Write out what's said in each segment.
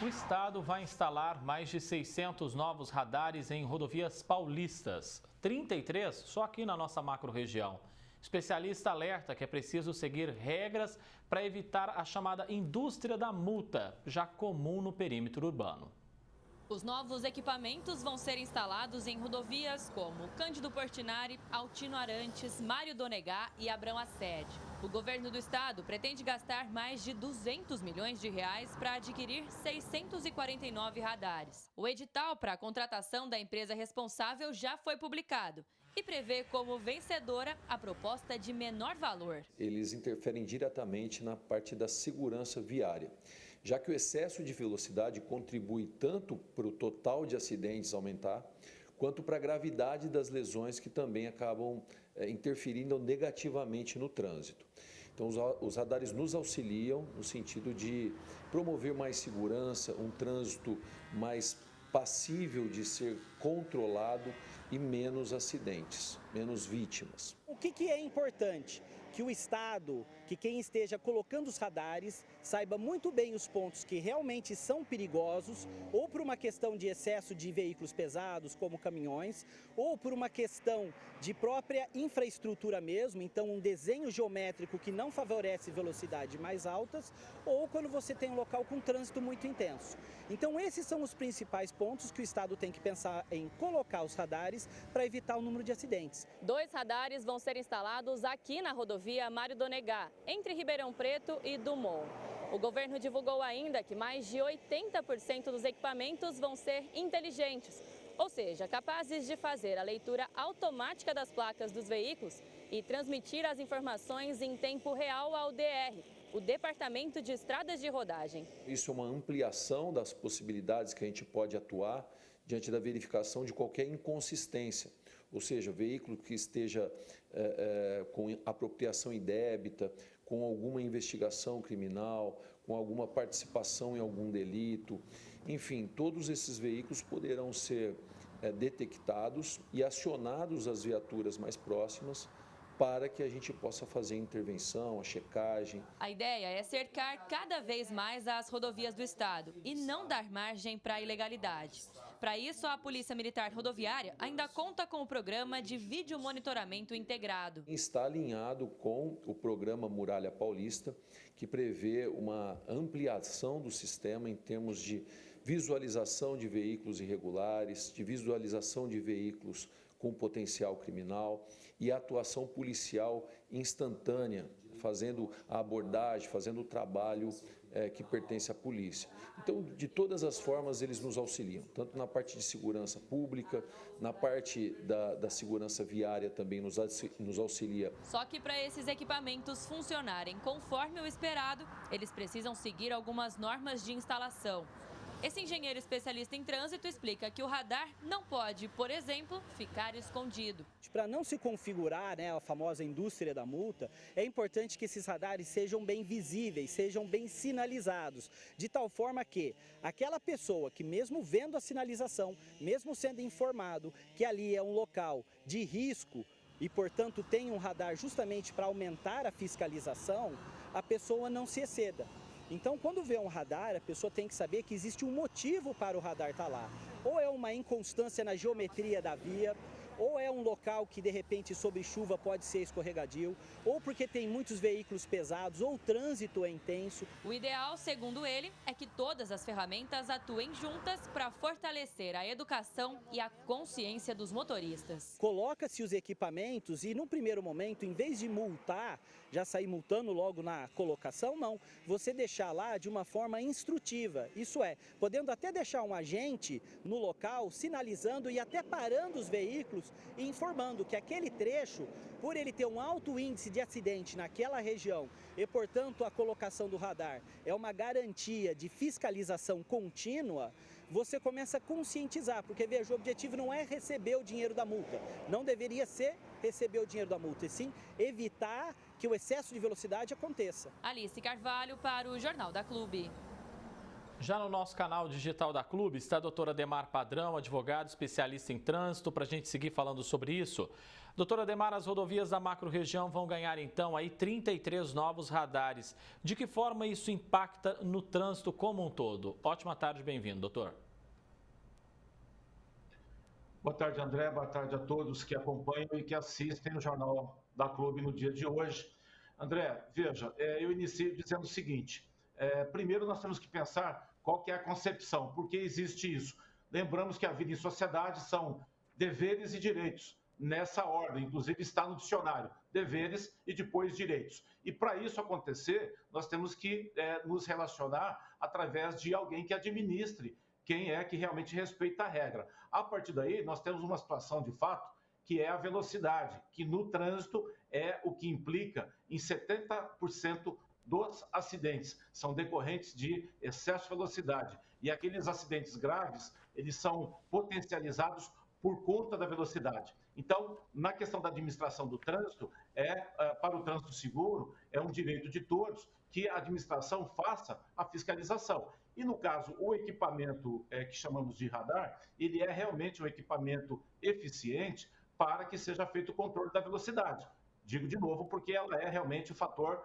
O estado vai instalar mais de 600 novos radares em rodovias paulistas. 33 só aqui na nossa macro-região. Especialista alerta que é preciso seguir regras para evitar a chamada indústria da multa, já comum no perímetro urbano. Os novos equipamentos vão ser instalados em rodovias como Cândido Portinari, Altino Arantes, Mário Donegá e Abrão Assede. O governo do estado pretende gastar mais de 200 milhões de reais para adquirir 649 radares. O edital para a contratação da empresa responsável já foi publicado e prevê como vencedora a proposta de menor valor. Eles interferem diretamente na parte da segurança viária, já que o excesso de velocidade contribui tanto para o total de acidentes aumentar, quanto para a gravidade das lesões que também acabam interferindo negativamente no trânsito. Então, os radares nos auxiliam no sentido de promover mais segurança, um trânsito mais passível de ser controlado e menos acidentes, menos vítimas. O que é importante? Que o Estado, que quem esteja colocando os radares, saiba muito bem os pontos que realmente são perigosos, ou por uma questão de excesso de veículos pesados, como caminhões, ou por uma questão de própria infraestrutura mesmo, então um desenho geométrico que não favorece velocidades mais altas, ou quando você tem um local com trânsito muito intenso. Então esses são os principais pontos que o Estado tem que pensar em colocar os radares para evitar o número de acidentes. 2 radares vão ser instalados aqui na rodovia Mário Donegá, entre Ribeirão Preto e Dumont. O governo divulgou ainda que mais de 80% dos equipamentos vão ser inteligentes, ou seja, capazes de fazer a leitura automática das placas dos veículos e transmitir as informações em tempo real ao DR, o Departamento de Estradas de Rodagem. Isso é uma ampliação das possibilidades que a gente pode atuar diante da verificação de qualquer inconsistência, ou seja, veículo que esteja com apropriação indébita, com alguma investigação criminal, com alguma participação em algum delito, enfim, todos esses veículos poderão ser detectados e acionados às viaturas mais próximas para que a gente possa fazer a intervenção, a checagem. A ideia é cercar cada vez mais as rodovias do estado e não dar margem para a ilegalidade. Para isso, a Polícia Militar Rodoviária ainda conta com o programa de vídeo monitoramento integrado. Está alinhado com o programa Muralha Paulista, que prevê uma ampliação do sistema em termos de visualização de veículos irregulares, de visualização de veículos com potencial criminal e atuação policial instantânea, fazendo a abordagem, fazendo o trabalho que pertence à polícia. Então, de todas as formas, eles nos auxiliam, tanto na parte de segurança pública, na parte da segurança viária também nos auxilia. Só que para esses equipamentos funcionarem conforme o esperado, eles precisam seguir algumas normas de instalação. Esse engenheiro especialista em trânsito explica que o radar não pode, por exemplo, ficar escondido. Para não se configurar a famosa indústria da multa, é importante que esses radares sejam bem visíveis, sejam bem sinalizados, de tal forma que aquela pessoa que mesmo vendo a sinalização, mesmo sendo informado que ali é um local de risco e, portanto, tem um radar justamente para aumentar a fiscalização, a pessoa não se exceda. Então, quando vê um radar, a pessoa tem que saber que existe um motivo para o radar estar lá. Ou é uma inconstância na geometria da via, ou é um local que de repente sob chuva pode ser escorregadio, ou porque tem muitos veículos pesados, ou o trânsito é intenso. O ideal, segundo ele, é que todas as ferramentas atuem juntas para fortalecer a educação e a consciência dos motoristas. Coloca-se os equipamentos e no primeiro momento, em vez de multar, já sair multando logo na colocação, não. Você deixar lá de uma forma instrutiva, isso é, podendo até deixar um agente no local sinalizando e até parando os veículos e informando que aquele trecho, por ele ter um alto índice de acidente naquela região e, portanto, a colocação do radar é uma garantia de fiscalização contínua, você começa a conscientizar, porque, veja, o objetivo não é receber o dinheiro da multa, não deveria ser receber o dinheiro da multa, e sim evitar que o excesso de velocidade aconteça. Alice Carvalho para o Jornal da Clube. Já no nosso canal digital da Clube está a doutora Ademar Padrão, advogado especialista em trânsito, para a gente seguir falando sobre isso. Doutora Ademar, as rodovias da macro-região vão ganhar então aí 33 novos radares. De que forma isso impacta no trânsito como um todo? Ótima tarde, bem-vindo, doutor. Boa tarde, André. Boa tarde a todos que acompanham e que assistem o Jornal da Clube no dia de hoje. André, veja, eu iniciei dizendo o seguinte. Primeiro, nós temos que pensar qual que é a concepção, por que existe isso. Lembramos que a vida em sociedade são deveres e direitos, nessa ordem, inclusive está no dicionário, deveres e depois direitos. E para isso acontecer, nós temos que nos relacionar através de alguém que administre quem é que realmente respeita a regra. A partir daí, nós temos uma situação de fato que é a velocidade, que no trânsito é o que implica em 70% dos acidentes são decorrentes de excesso de velocidade. E aqueles acidentes graves, eles são potencializados por conta da velocidade. Então, na questão da administração do trânsito, para o trânsito seguro, é um direito de todos que a administração faça a fiscalização. E, no caso, o equipamento que chamamos de radar, ele é realmente um equipamento eficiente para que seja feito o controle da velocidade. Digo de novo, porque ela é realmente o fator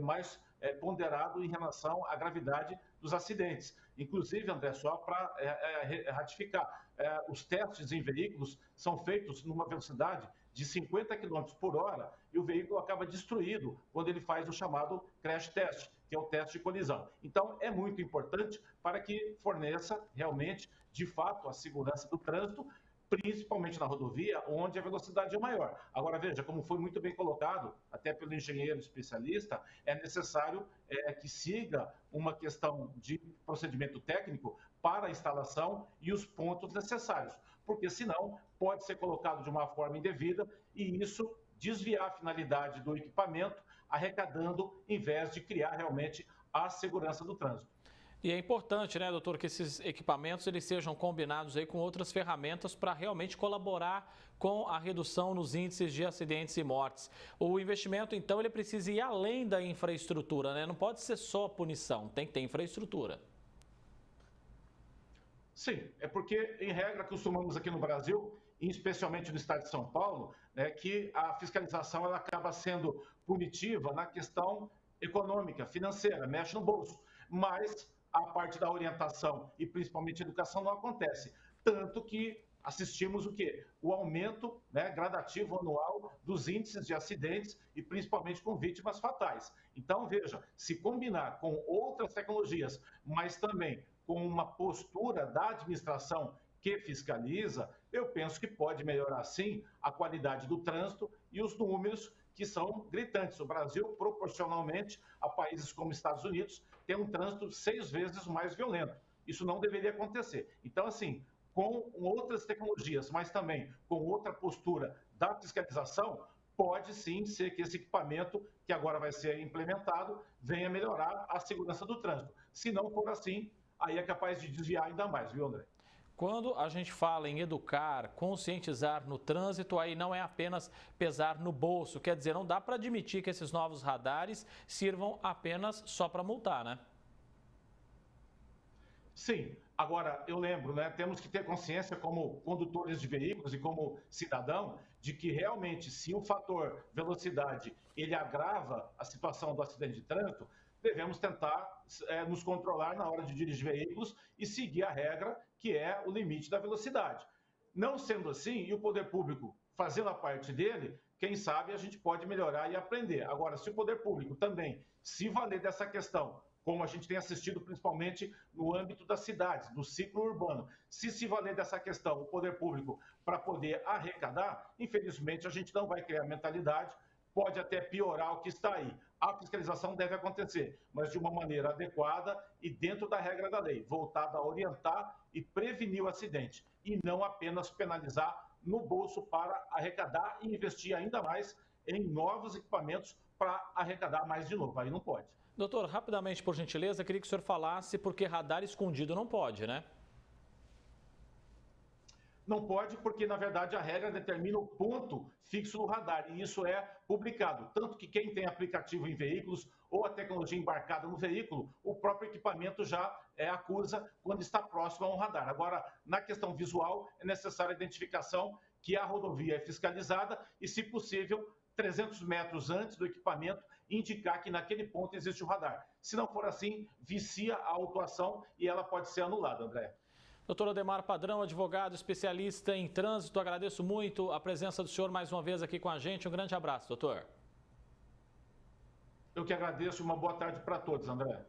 mais ponderado em relação à gravidade dos acidentes. Inclusive, André, só para ratificar, os testes em veículos são feitos numa velocidade de 50 km por hora e o veículo acaba destruído quando ele faz o chamado crash test, que é o teste de colisão. Então, é muito importante para que forneça realmente, de fato, a segurança do trânsito, principalmente na rodovia, onde a velocidade é maior. Agora, veja, como foi muito bem colocado, até pelo engenheiro especialista, é necessário que siga uma questão de procedimento técnico para a instalação e os pontos necessários, porque senão pode ser colocado de uma forma indevida e isso desviar a finalidade do equipamento, arrecadando, em vez de criar realmente a segurança do trânsito. E é importante, né, doutor, que esses equipamentos eles sejam combinados aí com outras ferramentas para realmente colaborar com a redução nos índices de acidentes e mortes. O investimento, então, ele precisa ir além da infraestrutura, né? Não pode ser só punição, tem que ter infraestrutura. Sim, é porque, em regra, costumamos aqui no Brasil, e especialmente no estado de São Paulo, que a fiscalização ela acaba sendo punitiva na questão econômica, financeira, mexe no bolso, mas a parte da orientação e principalmente educação não acontece. Tanto que assistimos o quê? O aumento gradativo anual dos índices de acidentes e principalmente com vítimas fatais. Então, veja, se combinar com outras tecnologias, mas também com uma postura da administração que fiscaliza, eu penso que pode melhorar, sim, a qualidade do trânsito e os números que são gritantes. O Brasil, proporcionalmente a países como Estados Unidos, tem um trânsito 6 vezes mais violento. Isso não deveria acontecer. Então, assim, com outras tecnologias, mas também com outra postura da fiscalização, pode sim ser que esse equipamento, que agora vai ser implementado, venha melhorar a segurança do trânsito. Se não for assim, aí é capaz de desviar ainda mais, viu, André? Quando a gente fala em educar, conscientizar no trânsito, aí não é apenas pesar no bolso. Quer dizer, não dá para admitir que esses novos radares sirvam apenas só para multar, né? Sim. Agora, eu lembro, temos que ter consciência como condutores de veículos e como cidadão, de que realmente, se o fator velocidade ele agrava a situação do acidente de trânsito, devemos tentar nos controlar na hora de dirigir veículos e seguir a regra, que é o limite da velocidade. Não sendo assim, e o poder público fazendo a parte dele, quem sabe a gente pode melhorar e aprender. Agora, se o poder público também se valer dessa questão, como a gente tem assistido principalmente no âmbito das cidades, do ciclo urbano, se valer dessa questão, o poder público, para poder arrecadar, infelizmente a gente não vai criar mentalidade, pode até piorar o que está aí. A fiscalização deve acontecer, mas de uma maneira adequada e dentro da regra da lei, voltada a orientar e prevenir o acidente, e não apenas penalizar no bolso para arrecadar e investir ainda mais em novos equipamentos para arrecadar mais de novo. Aí não pode. Doutor, rapidamente, por gentileza, queria que o senhor falasse porque radar escondido não pode, né? Não pode porque, na verdade, a regra determina o ponto fixo do radar e isso é publicado. Tanto que quem tem aplicativo em veículos ou a tecnologia embarcada no veículo, o próprio equipamento já acusa quando está próximo a um radar. Agora, na questão visual, é necessária a identificação que a rodovia é fiscalizada e, se possível, 300 metros antes do equipamento, indicar que naquele ponto existe o radar. Se não for assim, vicia a autuação e ela pode ser anulada, André. Doutor Ademar Padrão, advogado especialista em trânsito, agradeço muito a presença do senhor mais uma vez aqui com a gente. Um grande abraço, doutor. Eu que agradeço, uma boa tarde para todos, André.